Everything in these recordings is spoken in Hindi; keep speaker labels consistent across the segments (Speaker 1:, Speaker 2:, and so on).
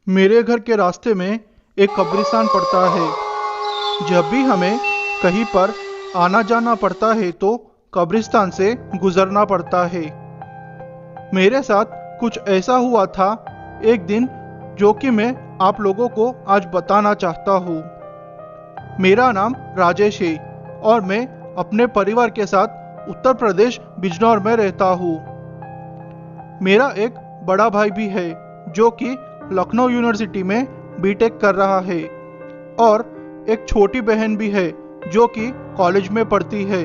Speaker 1: मेरे घर के रास्ते में एक कब्रिस्तान पड़ता है। जब भी हमें कहीं पर आना जाना पड़ता है तो कब्रिस्तान से गुजरना पड़ता है। मेरे साथ कुछ ऐसा हुआ था एक दिन, जो कि मैं आप लोगों को आज बताना चाहता हूँ। मेरा नाम राजेश है और मैं अपने परिवार के साथ उत्तर प्रदेश बिजनौर में रहता हूँ। मेरा एक बड़ा भाई भी है जो कि लखनऊ यूनिवर्सिटी में बीटेक कर रहा है, और एक छोटी बहन भी है जो कि कॉलेज में पढ़ती है।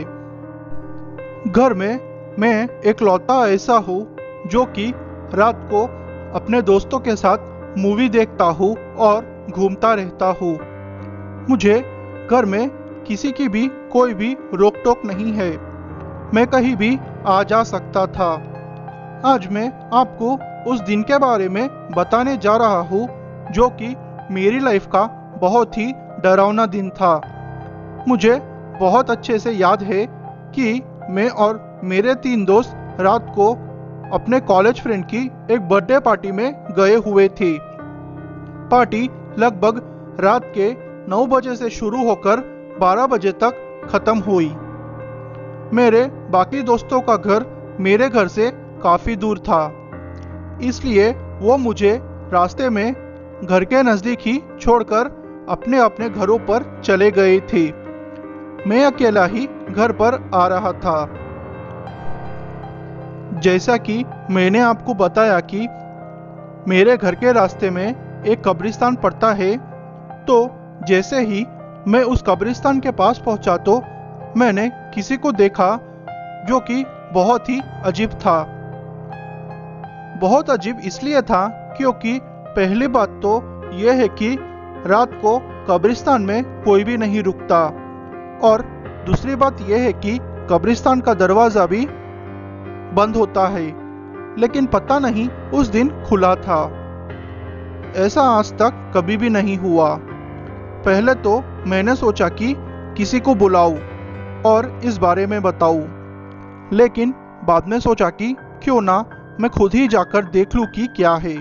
Speaker 1: घर में मैं एक लौता ऐसा हूँ जो कि रात को अपने दोस्तों के साथ मूवी देखता हूँ और घूमता रहता हूँ। मुझे घर में किसी की भी कोई भी रोक टोक नहीं है। मैं कहीं भी आ जा सकता था। आज मैं आपको उस दिन के बारे में बताने जा रहा हूँ जो कि मेरी लाइफ का बहुत ही डरावना दिन था। मुझे बहुत अच्छे से याद है कि मैं और मेरे 3 दोस्त रात को अपने कॉलेज फ्रेंड की एक बर्थडे पार्टी में गए हुए थे। पार्टी लगभग रात के 9 बजे से शुरू होकर 12 बजे तक खत्म हुई। मेरे बाकी दोस्तों का घर मेरे घर से काफ़ी दूर था, इसलिए वो मुझे रास्ते में घर के नज़दीक ही छोड़कर अपने अपने घरों पर चले गए थे। मैं अकेला ही घर पर आ रहा था। जैसा कि मैंने आपको बताया कि मेरे घर के रास्ते में एक कब्रिस्तान पड़ता है, तो जैसे ही मैं उस कब्रिस्तान के पास पहुंचा तो मैंने किसी को देखा जो कि बहुत ही अजीब था। बहुत अजीब इसलिए था क्योंकि पहली बात तो यह है कि रात को कब्रिस्तान में कोई भी नहीं रुकता, और दूसरी बात यह है कि कब्रिस्तान का दरवाज़ा भी बंद होता है, लेकिन पता नहीं उस दिन खुला था। ऐसा आज तक कभी भी नहीं हुआ। पहले तो मैंने सोचा कि किसी को बुलाऊं और इस बारे में बताऊं, लेकिन बाद में सोचा कि क्यों ना मैं खुद ही जाकर देख लूं कि क्या है।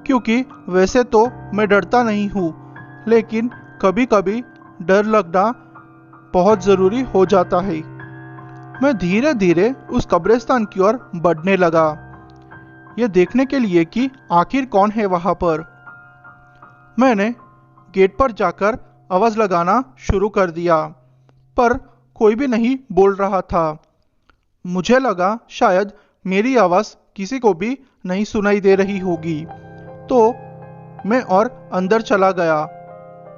Speaker 1: क्योंकि वैसे तो मैं डरता नहीं हूँ, लेकिन कभी कभी डर लगना बहुत ज़रूरी हो जाता है। मैं धीरे धीरे उस कब्रिस्तान की ओर बढ़ने लगा, ये देखने के लिए कि आखिर कौन है वहाँ पर। मैंने गेट पर जाकर आवाज़ लगाना शुरू कर दिया, पर कोई भी नहीं बोल रहा था। मुझे लगा शायद मेरी आवाज़ किसी को भी नहीं सुनाई दे रही होगी, तो मैं और अंदर चला गया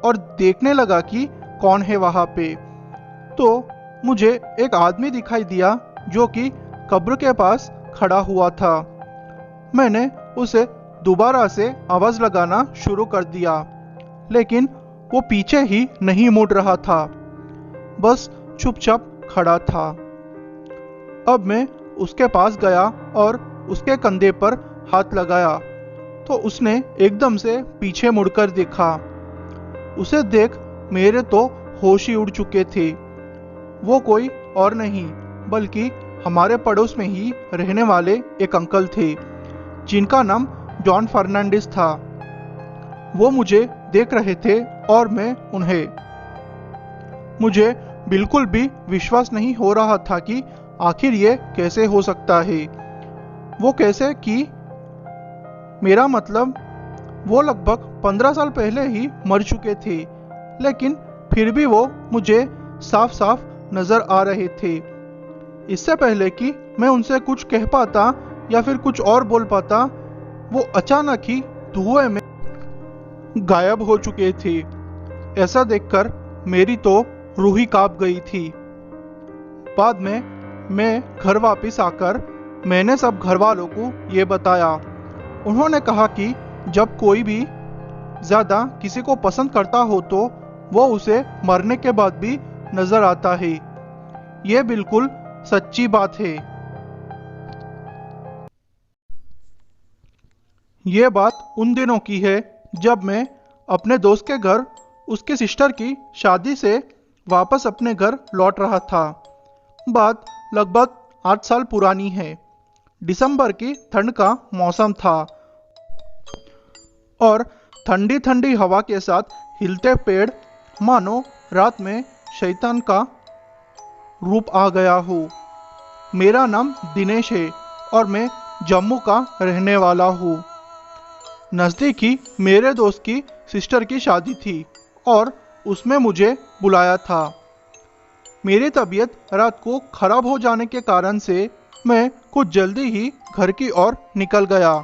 Speaker 1: और देखने लगा कि कौन है वहाँ पे। तो मुझे एक आदमी दिखाई दिया जो कि कब्र के पास खड़ा हुआ था। मैंने उसे दोबारा से आवाज़ लगाना शुरू कर दिया, लेकिन वो पीछे ही नहीं मुड़ रहा था, बस चुपचाप खड़ा था। अब मैं उसके पास गया और उसके कंधे पर हाथ लगाया, तो उसने एकदम से पीछे मुड़कर देखा। उसे देख मेरे तो होश ही उड़ चुके थे। वो कोई और नहीं बल्कि हमारे पड़ोस में ही रहने वाले एक अंकल थे, जिनका नाम जॉन फर्नांडिस था। वो मुझे देख रहे थे और मैं उन्हें। मुझे बिल्कुल भी विश्वास नहीं हो रहा था कि आखिर ये कैसे हो सकता है। वो कैसे कि मेरा मतलब, वो लगभग 15 साल पहले ही मर चुके थे, लेकिन फिर भी वो मुझे साफ साफ नजर आ रहे थे। इससे पहले कि मैं उनसे कुछ कह पाता या फिर कुछ और बोल पाता, वो अचानक ही धुएं में गायब हो चुके थे। ऐसा देखकर मेरी तो रूह ही कांप गई थी। बाद में मैं घर वापस आकर मैंने सब घर वालों को ये बताया। उन्होंने कहा कि जब कोई भी ज़्यादा किसी को पसंद करता हो तो वो उसे मरने के बाद भी नजर आता है। ये बिल्कुल सच्ची बात है। ये बात उन दिनों की है जब मैं अपने दोस्त के घर उसके सिस्टर की शादी से वापस अपने घर लौट रहा था। बात लगभग 8 साल पुरानी है। दिसंबर की ठंड का मौसम था। और ठंडी ठंडी हवा के साथ हिलते पेड़, मानो रात में शैतान का रूप आ गया हो। मेरा नाम दिनेश है और मैं जम्मू का रहने वाला हूँ। नज़दीक ही मेरे दोस्त की सिस्टर की शादी थी और उसमें मुझे बुलाया था। मेरी तबीयत रात को खराब हो जाने के कारण से मैं कुछ जल्दी ही घर की ओर निकल गया।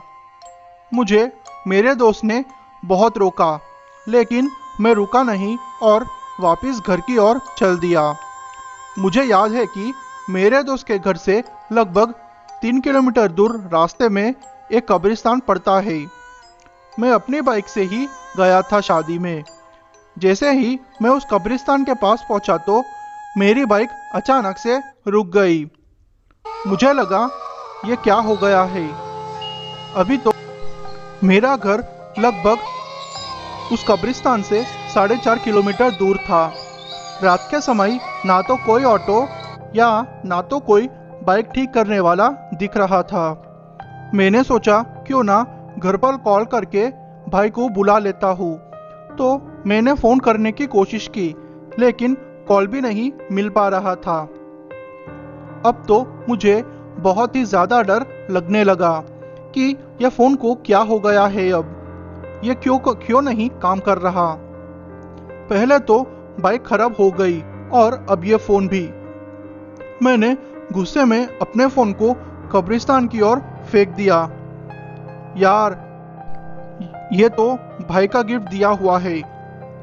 Speaker 1: मुझे मेरे दोस्त ने बहुत रोका, लेकिन मैं रुका नहीं और वापस घर की ओर चल दिया। मुझे याद है कि मेरे दोस्त के घर से लगभग 3 किलोमीटर दूर रास्ते में एक कब्रिस्तान पड़ता है। मैं अपनी बाइक से ही गया था शादी में। जैसे ही मैं उस कब्रिस्तान के पास पहुंचा तो मेरी बाइक अचानक से रुक गई। मुझे लगा ये क्या हो गया है। अभी तो मेरा घर लगभग उस कब्रिस्तान से 4.5 किलोमीटर दूर था। रात के समय ना तो कोई ऑटो या ना तो कोई बाइक ठीक करने वाला दिख रहा था। मैंने सोचा क्यों ना घर पर कॉल करके भाई को बुला लेता हूँ। तो मैंने फ़ोन करने की कोशिश की, लेकिन कॉल भी नहीं मिल पा रहा था। अब तो मुझे बहुत ही ज़्यादा डर लगने लगा कि यह फ़ोन को क्या हो गया है। अब ये क्यों नहीं काम कर रहा। पहले तो बाइक खराब हो गई और अब ये फ़ोन भी। मैंने गुस्से में अपने फ़ोन को कब्रिस्तान की ओर फेंक दिया। यार, ये तो भाई का गिफ्ट दिया हुआ है।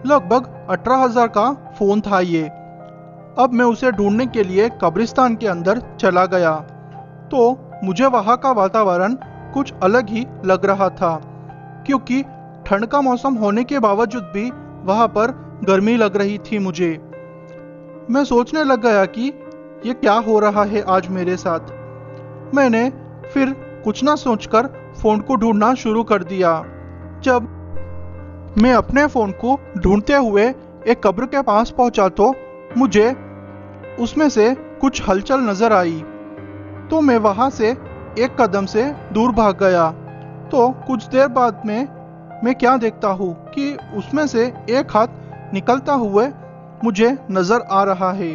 Speaker 1: लगभग 18,000 का फ़ोन था ये। अब मैं उसे ढूंढने के लिए कब्रिस्तान के अंदर चला गया तो मुझे वहाँ का वातावरण कुछ अलग ही लग रहा था, क्योंकि ठंड का मौसम होने के बावजूद भी वहाँ पर गर्मी लग रही थी मुझे। मैं सोचने लग गया कि ये क्या हो रहा है आज मेरे साथ। मैंने फिर कुछ ना सोचकर फ़ोन को ढूंढना शुरू कर दिया। जब मैं अपने फ़ोन को ढूंढते हुए एक कब्र के पास पहुंचा तो मुझे उसमें से कुछ हलचल नज़र आई। तो मैं वहाँ से एक कदम से दूर भाग गया। तो कुछ देर बाद में मैं क्या देखता हूँ कि उसमें से एक हाथ निकलता हुए मुझे नज़र आ रहा है।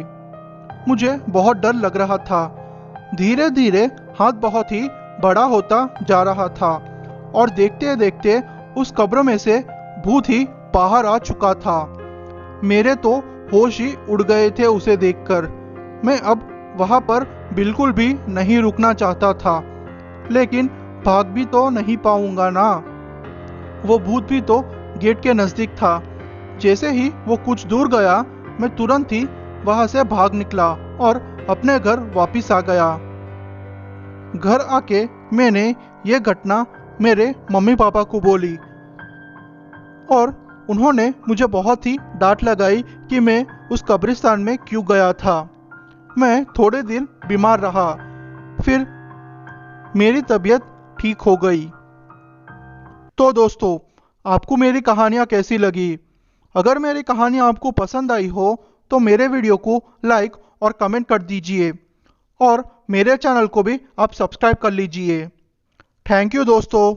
Speaker 1: मुझे बहुत डर लग रहा था। धीरे धीरे हाथ बहुत ही बड़ा होता जा रहा था और देखते देखते उस कब्र में से भूत ही बाहर आ चुका था। मेरे तो होश ही उड़ गए थे उसे देखकर। मैं अब वहाँ पर बिल्कुल भी नहीं रुकना चाहता था, लेकिन भाग भी तो नहीं पाऊंगा ना। वो भूत भी तो गेट के नज़दीक था। जैसे ही वो कुछ दूर गया, मैं तुरंत ही वहाँ से भाग निकला और अपने घर वापस आ गया। घर आके मैंने ये घटना मेरे मम्मी पापा को बोली और उन्होंने मुझे बहुत ही डांट लगाई कि मैं उस कब्रिस्तान में क्यों गया था। मैं थोड़े दिन बीमार रहा, फिर मेरी तबीयत ठीक हो गई। तो दोस्तों, आपको मेरी कहानियाँ कैसी लगी? अगर मेरी कहानियाँ आपको पसंद आई हो तो मेरे वीडियो को लाइक और कमेंट कर दीजिए और मेरे चैनल को भी आप सब्सक्राइब कर लीजिए। थैंक यू दोस्तों।